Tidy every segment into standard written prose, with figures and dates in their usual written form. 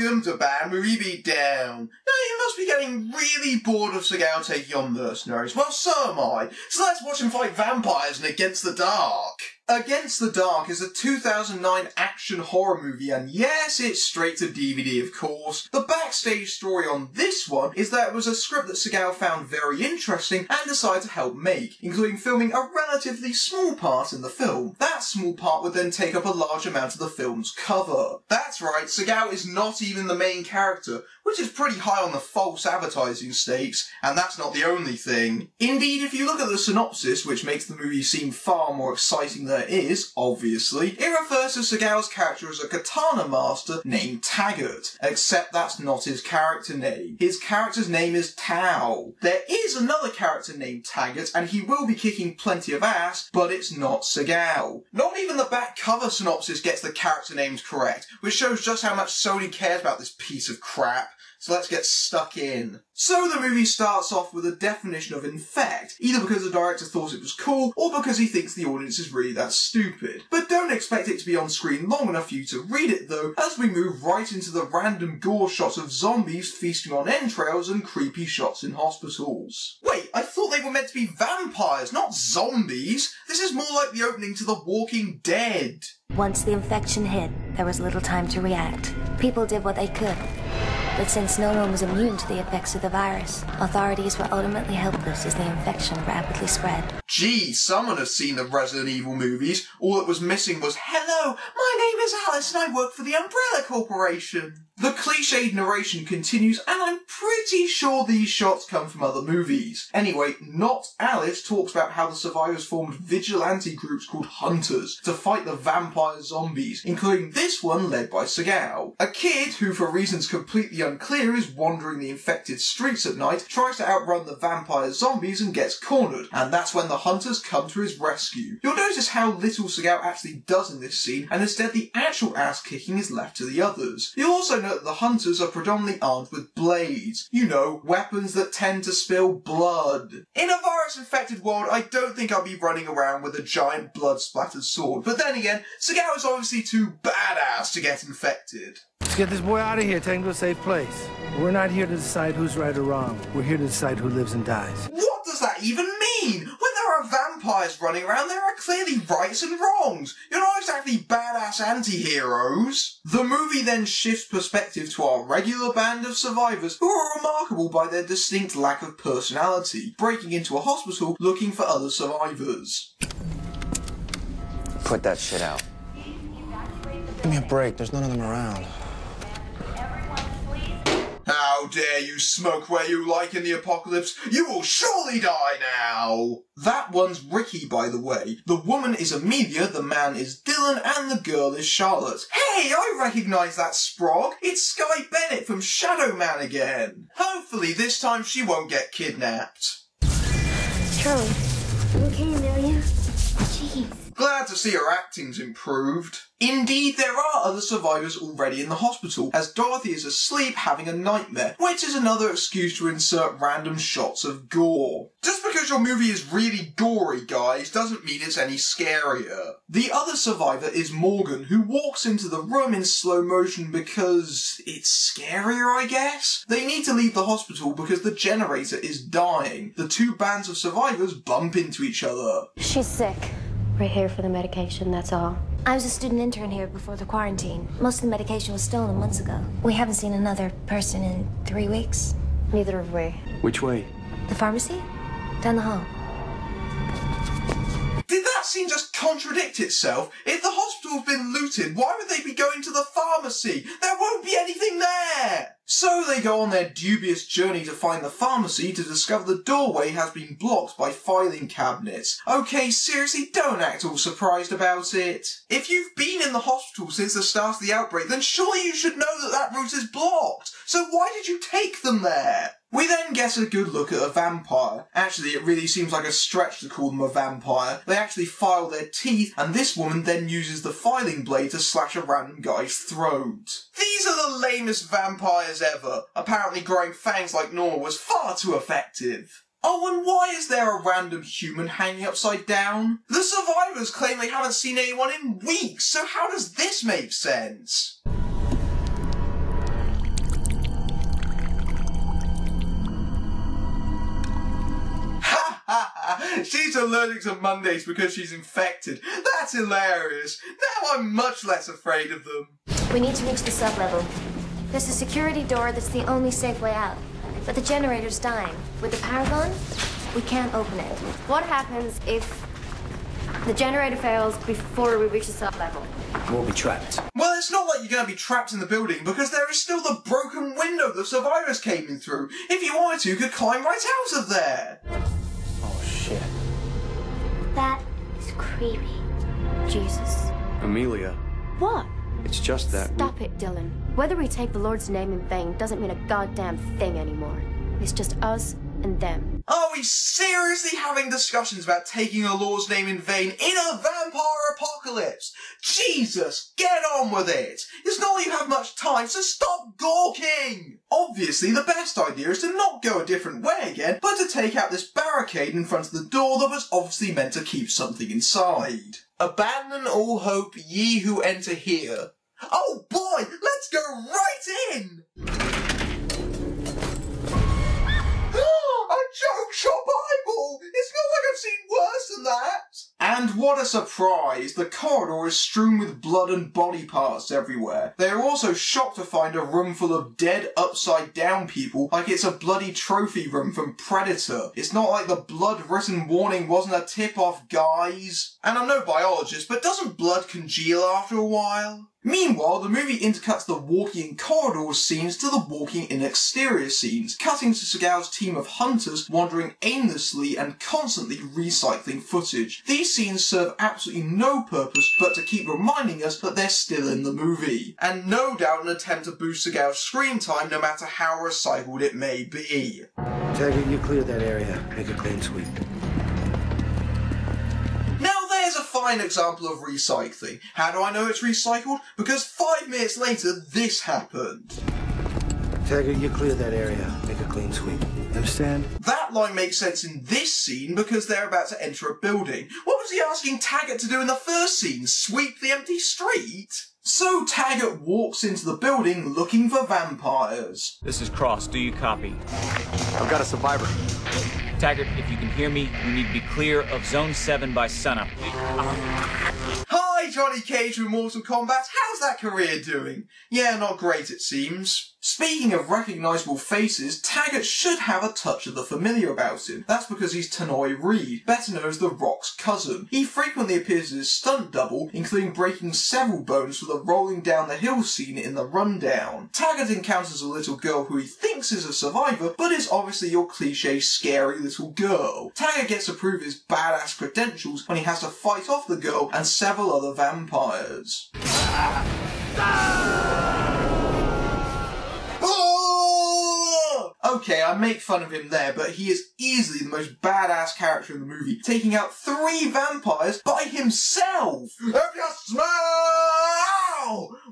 Welcome to Bad Movie Beatdown. Now you must be getting really bored of Seagal taking on mercenaries. Well, so am I. So let's watch him fight vampires in Against the Dark. Against the Dark is a 2009 action horror movie, and yes, it's straight to DVD of course. The backstage story on this one is that it was a script that Seagal found very interesting and decided to help make, including filming a relatively small part in the film. That small part would then take up a large amount of the film's cover. That's right, Seagal is not even the main character, which is pretty high on the false advertising stakes, and that's not the only thing. Indeed, if you look at the synopsis, which makes the movie seem far more exciting than it is, obviously, it refers to Seagal's character as a katana master named Taggart, except that's not his character name. His character's name is Tao. There is another character named Taggart, and he will be kicking plenty of ass, but it's not Seagal. Not even the back cover synopsis gets the character names correct, which shows just how much Sony cares about this piece of crap. So let's get stuck in. So the movie starts off with a definition of infect, either because the director thought it was cool, or because he thinks the audience is really that stupid. But don't expect it to be on screen long enough for you to read it though, as we move right into the random gore shots of zombies feasting on entrails and creepy shots in hospitals. Wait, I thought they were meant to be vampires, not zombies! This is more like the opening to The Walking Dead. Once the infection hit, there was little time to react. People did what they could. But since no one was immune to the effects of the virus, authorities were ultimately helpless as the infection rapidly spread. Gee, someone has seen the Resident Evil movies. All that was missing was, "Hello, my name is Alice and I work for the Umbrella Corporation." The cliched narration continues, and I'm pretty sure these shots come from other movies. Anyway, Not Alice talks about how the survivors formed vigilante groups called Hunters to fight the vampire zombies, including this one led by Seagal. A kid who, for reasons completely unclear, is wandering the infected streets at night, tries to outrun the vampire zombies and gets cornered, and that's when the Hunters come to his rescue. You'll notice how little Seagal actually does in this scene, and instead the actual ass-kicking is left to the others. You'll also note that the Hunters are predominantly armed with blades. You know, weapons that tend to spill blood. In a virus-infected world, I don't think I'll be running around with a giant blood-splattered sword, but then again, Seagal is obviously too badass to get infected. Let's get this boy out of here, take him to a safe place. We're not here to decide who's right or wrong. We're here to decide who lives and dies. What does that even mean? When there are vampires running around, there are clearly rights and wrongs. You're not exactly badass anti-heroes. The movie then shifts perspective to our regular band of survivors who are remarkable by their distinct lack of personality, breaking into a hospital looking for other survivors. Put that shit out. Give me a break, there's none of them around. How dare you smoke where you like in the apocalypse? You will surely die now! That one's Ricky, by the way. The woman is Amelia, the man is Dylan, and the girl is Charlotte. Hey, I recognise that sprog! It's Skye Bennett from Shadow Man again. Hopefully this time she won't get kidnapped. Charlie, you okay, Amelia? Jeez. Glad to see her acting's improved. Indeed, there are other survivors already in the hospital, as Dorothy is asleep having a nightmare, which is another excuse to insert random shots of gore. Just because your movie is really gory, guys, doesn't mean it's any scarier. The other survivor is Morgan, who walks into the room in slow motion because it's scarier, I guess? They need to leave the hospital because the generator is dying. The two bands of survivors bump into each other. She's sick. We're here for the medication, that's all. I was a student intern here before the quarantine. Most of the medication was stolen months ago. We haven't seen another person in 3 weeks. Neither have we. Which way? The pharmacy? Down the hall. Did that scene just contradict itself? If the hospital's been looted, why would they be going to the pharmacy? There won't be anything there! So they go on their dubious journey to find the pharmacy to discover the doorway has been blocked by filing cabinets. Okay, seriously, don't act all surprised about it. If you've been in the hospital since the start of the outbreak, then surely you should know that that route is blocked. So why did you take them there? We then get a good look at a vampire. Actually, it really seems like a stretch to call them a vampire. They actually file their teeth, and this woman then uses the filing blade to slash a random guy's throat. These are the lamest vampires ever. Apparently growing fangs like normal was far too effective. Oh, and why is there a random human hanging upside down? The survivors claim they haven't seen anyone in weeks, so how does this make sense? She's allergic to Mondays because she's infected. That's hilarious. Now I'm much less afraid of them. We need to reach the sub-level. There's a security door that's the only safe way out. But the generator's dying. With the power gone, we can't open it. What happens if the generator fails before we reach the sub-level? We'll be trapped. Well, it's not like you're going to be trapped in the building because there is still the broken window the survivors came in through. If you wanted to, you could climb right out of there. Oh, shit. That is creepy. Jesus. Amelia, What? it's just that... Stop it, Dylan. Whether we take the Lord's name in vain doesn't mean a goddamn thing anymore. It's just us and them. Are we seriously having discussions about taking the Lord's name in vain in a vampire apocalypse? Jesus, get on with it! It's not like you have much time, so stop gawking! Obviously, the best idea is to not go a different way again, but to take out this barricade in front of the door that was obviously meant to keep something inside. Abandon all hope, ye who enter here. Oh boy, let's go right in! A joke shop eyeball! It's not like I've seen worse than that! And what a surprise! The corridor is strewn with blood and body parts everywhere. They are also shocked to find a room full of dead upside down people like it's a bloody trophy room from Predator. It's not like the blood written warning wasn't a tip-off, guys. And I'm no biologist, but doesn't blood congeal after a while? Meanwhile, the movie intercuts the walking in corridors scenes to the walking in exterior scenes, cutting to Seagal's team of hunters wandering aimlessly and constantly recycling footage. These scenes serve absolutely no purpose but to keep reminding us that they're still in the movie, and no doubt an attempt to boost Seagal's screen time no matter how recycled it may be. Taggart, you clear that area. Make a clean sweep. There's a fine example of recycling. How do I know it's recycled? Because 5 minutes later, this happened. Taggart, you clear that area. Make a clean sweep. Understand? That line makes sense in this scene because they're about to enter a building. What was he asking Taggart to do in the first scene? Sweep the empty street? So Taggart walks into the building looking for vampires. This is Cross. Do you copy? I've got a survivor. Taggart, if you can hear me, you need to be clear of Zone 7 by sunup. Hi, Johnny Cage from Mortal Kombat. How's that career doing? Yeah, not great it seems. Speaking of recognisable faces, Taggart should have a touch of the familiar about him. That's because he's Tanoai Reed, better known as The Rock's cousin. He frequently appears as his stunt double, including breaking several bones for the rolling down the hill scene in The Rundown. Taggart encounters a little girl who he thinks is a survivor, but is obviously your cliché scary little girl. Taggart gets to prove his badass credentials when he has to fight off the girl and several other vampires. Okay, I make fun of him there, but he is easily the most badass character in the movie, taking out 3 vampires by himself! If you smell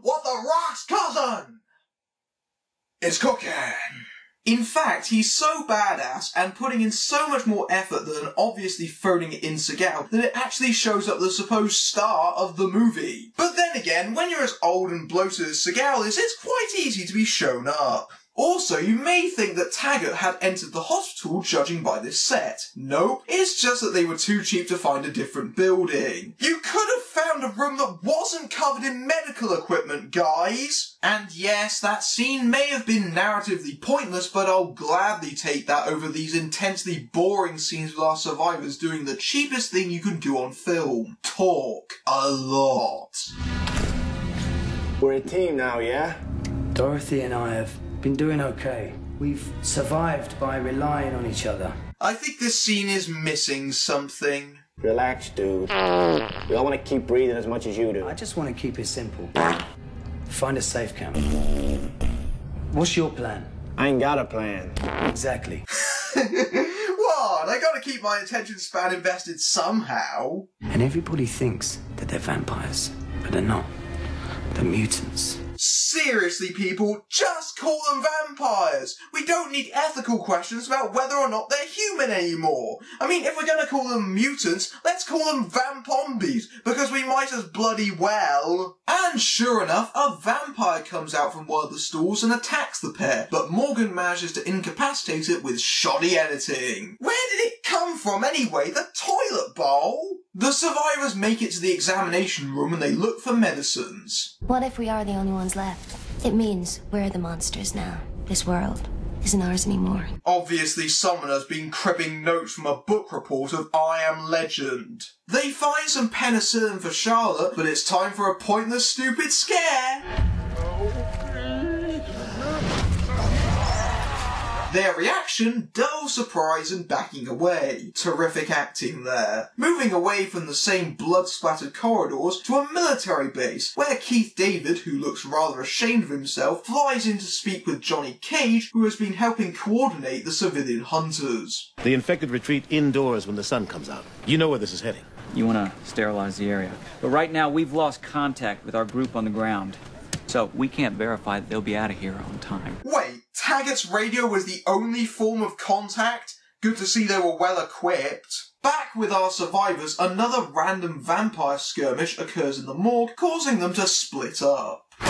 what the Rock's cousin is cooking! In fact, he's so badass and putting in so much more effort than obviously phoning it in Seagal that it actually shows up the supposed star of the movie. But then again, when you're as old and bloated as Seagal is, it's quite easy to be shown up. Also, you may think that Taggart had entered the hospital judging by this set. Nope, it's just that they were too cheap to find a different building. You could have found a room that wasn't covered in medical equipment, guys! And yes, that scene may have been narratively pointless, but I'll gladly take that over these intensely boring scenes with our survivors doing the cheapest thing you can do on film. Talk. A lot. We're a team now, yeah? Dorothy and I have been doing okay. We've survived by relying on each other. I think this scene is missing something. Relax, dude. We all want to keep breathing as much as you do. I just want to keep it simple. Find a safe camp. What's your plan? I ain't got a plan. Exactly. What? I gotta keep my attention span invested somehow. And everybody thinks that they're vampires, but they're not. They're mutants. Seriously, people, just call them vampires. We don't need ethical questions about whether or not they're human anymore. I mean, if we're gonna call them mutants, let's call them vampombies, because we might as bloody well. And sure enough, a vampire comes out from one of the stalls and attacks the pair, but Morgan manages to incapacitate it with shoddy editing. Where did it come from anyway? The toilet bowl? The survivors make it to the examination room and they look for medicines. What if we are the only ones left? It means we're the monsters now. This world isn't ours anymore. Obviously someone has been cribbing notes from a book report of I Am Legend. They find some penicillin for Charlotte, but it's time for a pointless stupid scare. Their reaction, dull surprise and backing away. Terrific acting there. Moving away from the same blood-splattered corridors to a military base, where Keith David, who looks rather ashamed of himself, flies in to speak with Johnny Cage, who has been helping coordinate the civilian hunters. The infected retreat indoors when the sun comes out. You know where this is heading. You want to sterilize the area. But right now, we've lost contact with our group on the ground. So we can't verify that they'll be out of here on time. Wait, Taggart's radio was the only form of contact? Good to see they were well equipped. Back with our survivors, another random vampire skirmish occurs in the morgue, causing them to split up. What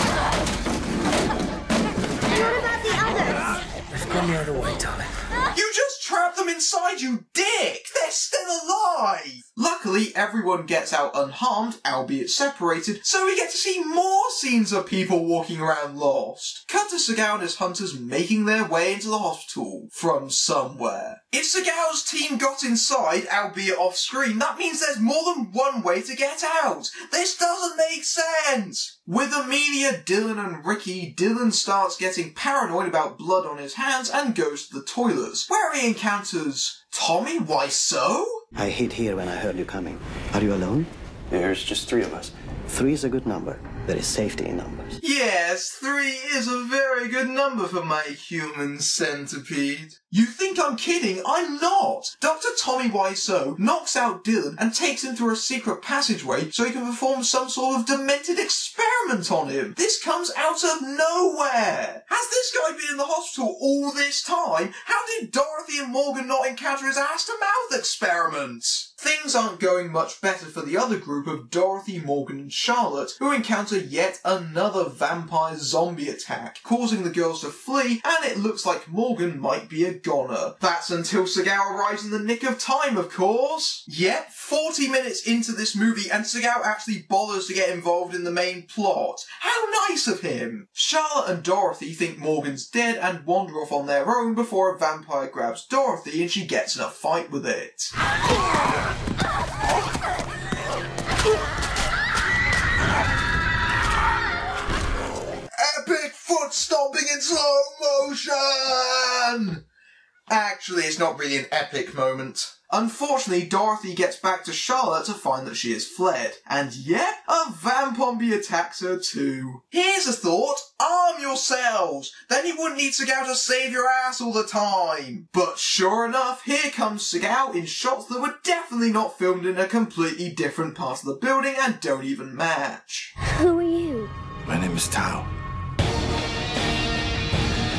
about the others? Let's go the other way, darling. You just trapped them inside, you dick! They're still alive! Luckily, everyone gets out unharmed, albeit separated, so we get to see more scenes of people walking around lost. Cut to Seagal and his hunters making their way into the hospital from somewhere. If Seagal's team got inside, albeit off screen, that means there's more than one way to get out. This doesn't make sense! With Amelia, Dylan and Ricky, Dylan starts getting paranoid about blood on his hands and goes to the toilets, where he encounters Tommy. Why so? I hid here when I heard you coming. Are you alone? There's just 3 of us. 3 is a good number. There is safety in numbers. Yes, 3 is a very good number for my human centipede. You think I'm kidding? I'm not! Dr. Tommy Wiseau knocks out Dylan and takes him through a secret passageway so he can perform some sort of demented experiment on him. This comes out of nowhere! Has this guy been in the hospital all this time? How did Dorothy and Morgan not encounter his ass-to-mouth experiments? Things aren't going much better for the other group of Dorothy, Morgan and Charlotte, who encounter yet another vampire zombie attack, causing the girls to flee, and it looks like Morgan might be a goner. That's until Seagal arrives in the nick of time, of course. Yep, 40 minutes into this movie and Seagal actually bothers to get involved in the main plot. How nice of him! Charlotte and Dorothy think Morgan's dead and wander off on their own before a vampire grabs Dorothy and she gets in a fight with it. Epic foot stomping in slow motion! Actually, it's not really an epic moment. Unfortunately, Dorothy gets back to Charlotte to find that she has fled. And yep, a vampombi attacks her too. Here's a thought, arm yourselves! Then you wouldn't need Seagal to save your ass all the time. But sure enough, here comes Seagal in shots that were definitely not filmed in a completely different part of the building and don't even match. Who are you? My name is Tao.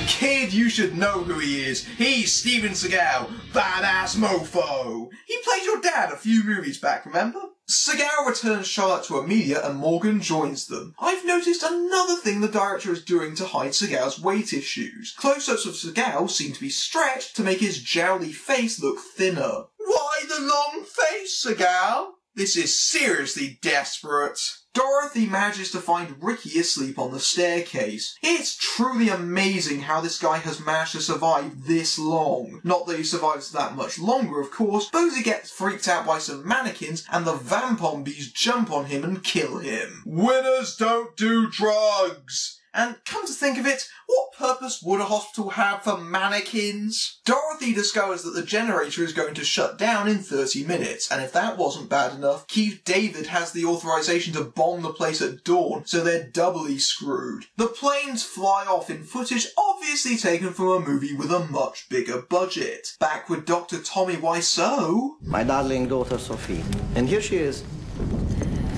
Kid, you should know who he is. He's Steven Seagal, badass mofo. He played your dad a few movies back, remember? Seagal returns Charlotte to Amelia and Morgan joins them. I've noticed another thing the director is doing to hide Seagal's weight issues. Close-ups of Seagal seem to be stretched to make his jowly face look thinner. Why the long face, Seagal? This is seriously desperate. Dorothy manages to find Ricky asleep on the staircase. It's truly amazing how this guy has managed to survive this long. Not that he survives that much longer, of course, but he gets freaked out by some mannequins and the vampombies jump on him and kill him. Winners don't do drugs! And come to think of it, what purpose would a hospital have for mannequins? Dorothy discovers that the generator is going to shut down in 30 minutes, and if that wasn't bad enough, Keith David has the authorization to bomb the place at dawn, so they're doubly screwed. The planes fly off in footage obviously taken from a movie with a much bigger budget. Back with Dr. Tommy Wiseau. My darling daughter Sophie. And here she is.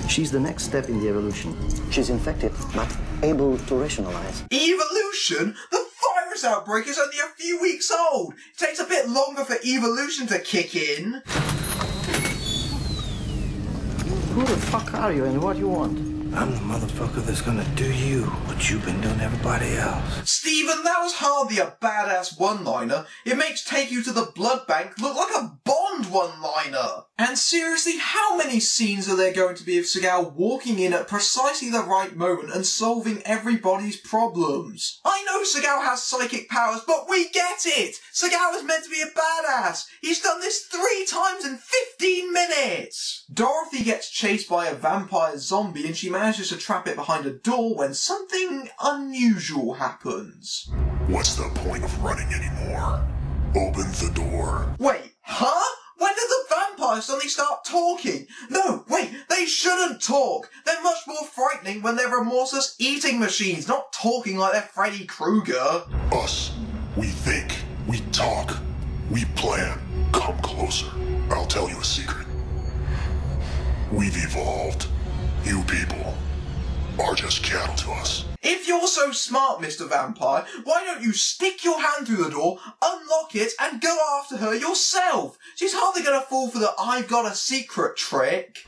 She's the next step in the evolution. She's infected, but able to rationalize. Evolution? The virus outbreak is only a few weeks old. It takes a bit longer for evolution to kick in. Who the fuck are you and what do you want? I'm the motherfucker that's gonna do you what you've been doing everybody else. Stephen, that was hardly a badass one-liner. It makes Take You to the Blood Bank look like a Bond one-liner. And seriously, how many scenes are there going to be of Seagal walking in at precisely the right moment and solving everybody's problems? I know Seagal has psychic powers, but we get it! Seagal is meant to be a badass! He's done this 3 times in 15 minutes! Dorothy gets chased by a vampire zombie and she manages to trap it behind a door when something unusual happens. What's the point of running anymore? Open the door. Wait, huh? When did the vampires suddenly start talking? No, wait, they shouldn't talk. They're much more frightening when they're remorseless eating machines, not talking like they're Freddy Krueger. Us. We think. We talk. We plan. Come closer. I'll tell you a secret. We've evolved. You people are just cattle to us. If you're so smart, Mr. Vampire, why don't you stick your hand through the door, unlock it, and go after her yourself? She's hardly gonna fall for the I've got a secret trick.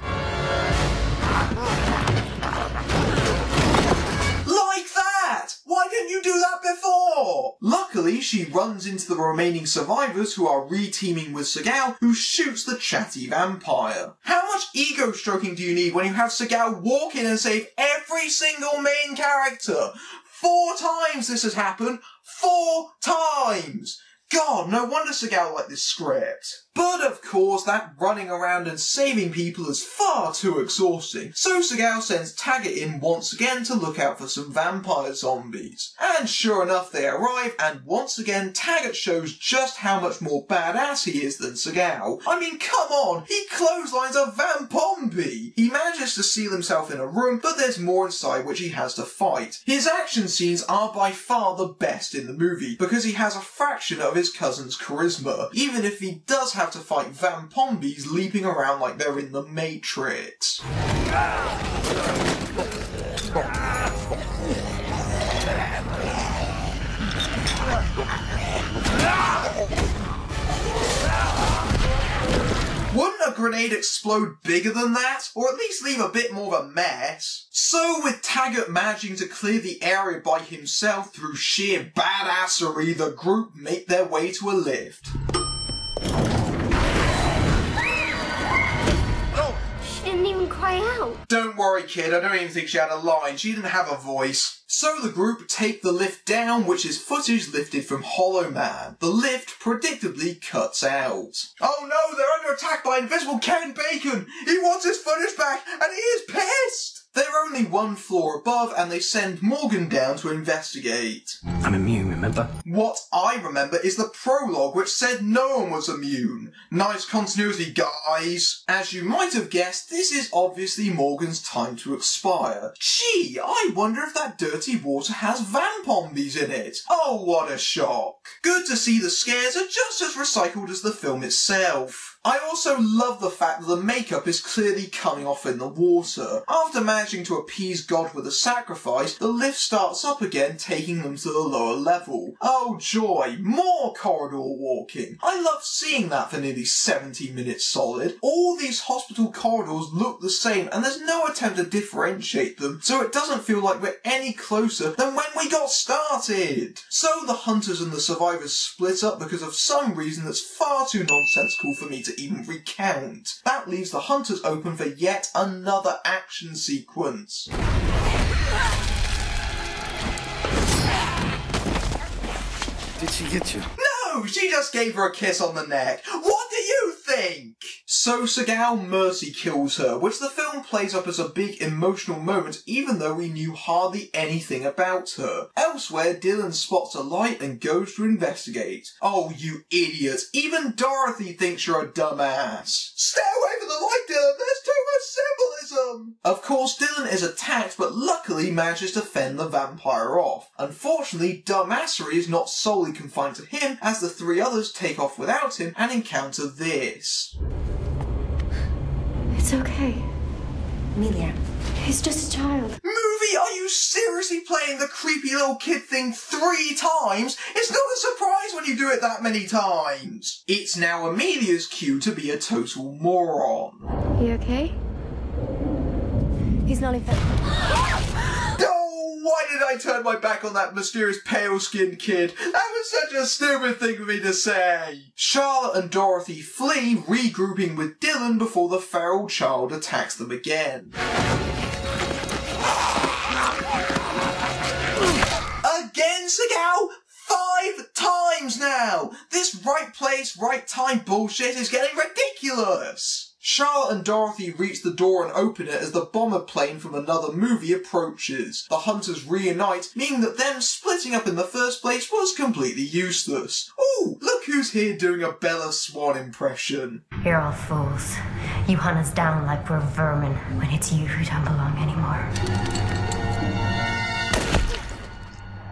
Like that! Why didn't you do that before? Luckily, she runs into the remaining survivors who are re-teaming with Seagal, who shoots the chatty vampire. How much ego stroking do you need when you have Seagal walk in and save every single main character? 4 times this has happened. 4 times! God, no wonder Seagal liked this script. But of course, that running around and saving people is far too exhausting, so Seagal sends Taggart in once again to look out for some vampire zombies. And sure enough, they arrive, and once again, Taggart shows just how much more badass he is than Seagal. I mean, come on, he clotheslines a vampombi! He manages to seal himself in a room, but there's more inside which he has to fight. His action scenes are by far the best in the movie, because he has a fraction of his cousin's charisma, even if he does have to fight vampombis leaping around like they're in the Matrix. Wouldn't a grenade explode bigger than that? Or at least leave a bit more of a mess? So with Taggart managing to clear the area by himself through sheer badassery, the group make their way to a lift. She didn't even cry out. Don't worry, kid, I don't even think she had a line. She didn't have a voice. So the group take the lift down, which is footage lifted from Hollow Man. The lift predictably cuts out. Oh no, they're under attack by Invisible Kevin Bacon! He wants his footage back, and he is pissed! They're only 1 floor above, and they send Morgan down to investigate. I'm immune, remember? What I remember is the prologue, which said no one was immune. Nice continuity, guys. As you might have guessed, this is obviously Morgan's time to expire. Gee, I wonder if that dirty water has vampombis in it. Oh, what a shock. Good to see the scares are just as recycled as the film itself. I also love the fact that the makeup is clearly coming off in the water. After managing to appease God with a sacrifice, the lift starts up again, taking them to the lower level. Oh joy, more corridor walking. I love seeing that for nearly 70 minutes solid. All these hospital corridors look the same, and there's no attempt to differentiate them, so it doesn't feel like we're any closer than when we got started. So the hunters and the survivors split up because of some reason that's far too nonsensical for me to even recount. That leaves the hunters open for yet another action sequence. Did she get you? No, she just gave her a kiss on the neck. What do you think? So Seagal mercy kills her, which the film plays up as a big emotional moment even though we knew hardly anything about her. Elsewhere, Dylan spots a light and goes to investigate. Oh, you idiot. Even Dorothy thinks you're a dumbass. Stay away from the light, Dylan. There's too much symbolism. Of course, Dylan is attacked but luckily manages to fend the vampire off. Unfortunately, dumbassery is not solely confined to him as the 3 others take off without him and encounter this. It's okay. Amelia. He's just a child. Movie, are you seriously playing the creepy little kid thing 3 times? It's not a surprise when you do it that many times. It's now Amelia's cue to be a total moron. You okay? He's not infected. Oh, why did I turn my back on that mysterious pale-skinned kid? That was such a stupid thing for me to say. Charlotte and Dorothy flee, regrouping with Dylan before the feral child attacks them again. Again, Seagal? 5 times now! This right place, right time bullshit is getting ridiculous! Charlotte and Dorothy reach the door and open it as the bomber plane from another movie approaches. The hunters reunite, meaning that them splitting up in the first place was completely useless. Ooh, look who's here doing a Bella Swan impression. You're all fools. You hunt us down like we're vermin when it's you who don't belong anymore.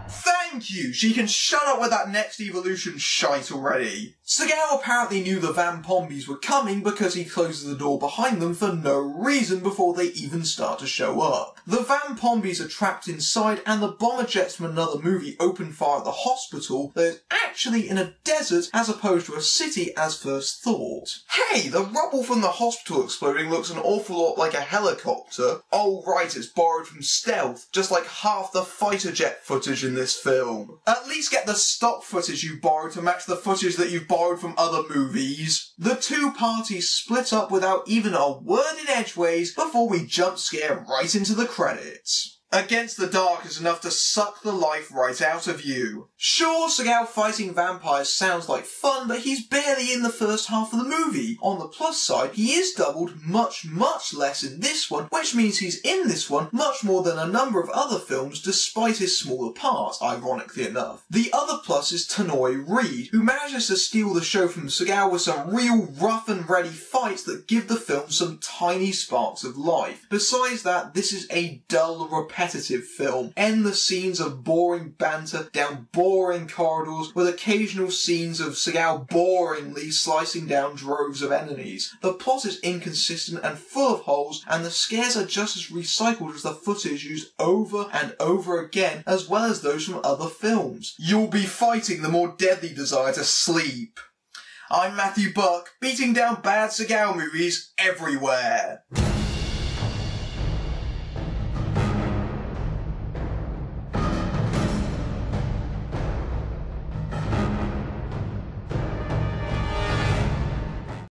Thank you! She can shut up with that next evolution shite already. Seagal apparently knew the Vampombies were coming because he closes the door behind them for no reason before they even start to show up. The Vampombies are trapped inside and the bomber jets from another movie open fire at the hospital that is actually in a desert as opposed to a city as first thought. Hey, the rubble from the hospital exploding looks an awful lot like a helicopter. Oh right, it's borrowed from Stealth, just like half the fighter jet footage in this film. At least get the stock footage you borrowed to match the footage that you've borrowed from other movies. The two parties split up without even a word in edgeways before we jump scare right into the credits. Against the Dark is enough to suck the life right out of you. Sure, Seagal fighting vampires sounds like fun, but he's barely in the first half of the movie. On the plus side, he is doubled much less in this one, which means he's in this one much more than a number of other films despite his smaller part, ironically enough. The other plus is Tanoai Reid, who manages to steal the show from Seagal with some real rough and ready fights that give the film some tiny sparks of life. Besides that, this is a dull, repetitive film. Endless scenes of boring banter down boring corridors with occasional scenes of Seagal boringly slicing down droves of enemies. The plot is inconsistent and full of holes, and the scares are just as recycled as the footage used over and over again, as well as those from other films. You'll be fighting the more deadly desire to sleep. I'm Matthew Buck, beating down bad Seagal movies everywhere.